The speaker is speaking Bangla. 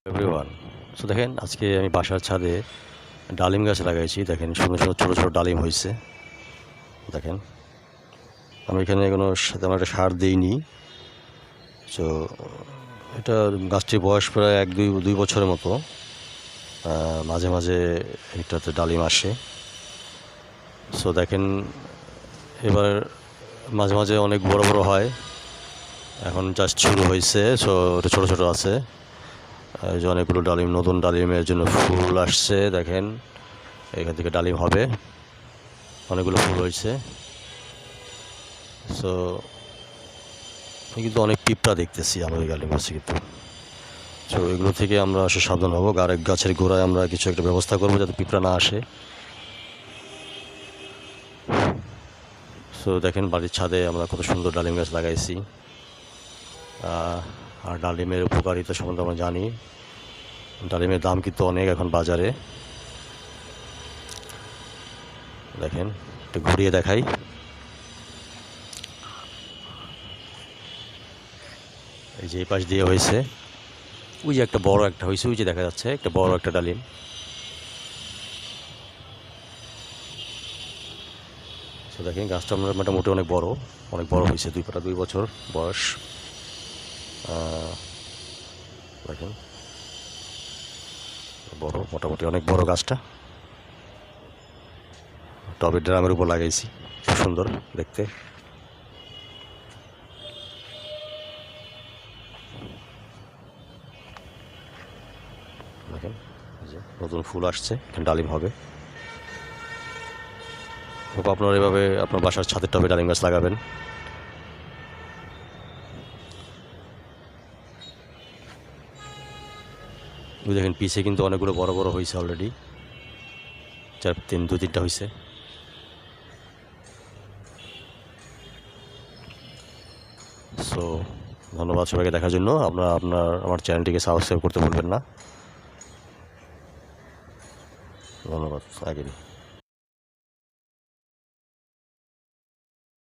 এভরিওয়ান। সো দেখেন আজকে আমি বাসার ছাদে ডালিম গাছ লাগাইছি। দেখেন সুন্দর সুন্দর ছোটো ছোটো ডালিম হয়েছে। দেখেন আমি এখানে কোনো তেমন একটা সার দিইনি। সো এটা গাছটির বয়স প্রায় দুই বছরের মতো। মাঝে মাঝে এটাতে ডালিম আসে। সো দেখেন এবার মাঝে মাঝে অনেক বড় বড় হয়। এখন জাস্ট শুরু হয়েছে। সো এটা ছোটো ছোটো আছে। এই যে অনেকগুলো ডালিম, নতুন ডালিমের জন্য ফুল আসছে। দেখেন এখান থেকে ডালিম হবে, অনেকগুলো ফুল হয়েছে। সো কিন্তু অনেক পিঁপড়া দেখতেছি আমার এই ডালিম গাছে কিন্তু। সো এগুলো থেকে আমরা আসলে সাবধান হবো। আরেক গাছের গোড়ায় আমরা কিছু একটা ব্যবস্থা করবো যাতে পিঁপড়া না আসে। সো দেখেন বাড়ির ছাদে আমরা কত সুন্দর ডালিম গাছ লাগাইছি। আর ডালিমের উপকারিতা সম্বন্ধে আমরা জানি। ডালিমের দাম কিন্তু অনেক এখন বাজারে। দেখেন একটু ঘুরিয়ে দেখাই। এই যে এই পাশ দিয়ে হয়েছে, ওই যে একটা বড় একটা হয়েছে, ওই যে দেখা যাচ্ছে একটা বড় একটা ডালিম। তো দেখেন গাছটা মোটামুটি অনেক বড় হয়েছে, 2 বছর বয়স। দেখেন বড়, মোটামুটি অনেক বড় গাছটা। টবের ড্রামের উপর লাগাইছি, খুব সুন্দর দেখতে। দেখেন নতুন ফুল আসছে, ডালিম হবে। আপনারা এভাবে আপনার বাসার ছাদের টবে ডালিম গাছ লাগাবেন। দেখেন পিছে কিন্তু অনেকগুলো বড় বড় হয়েছে অলরেডি, 2-3টা হয়েছে। সো ধন্যবাদ সবাইকে দেখার জন্য। আমার চ্যানেলটিকে সাবস্ক্রাইব করতে ভুলবেন না। ধন্যবাদ আগে।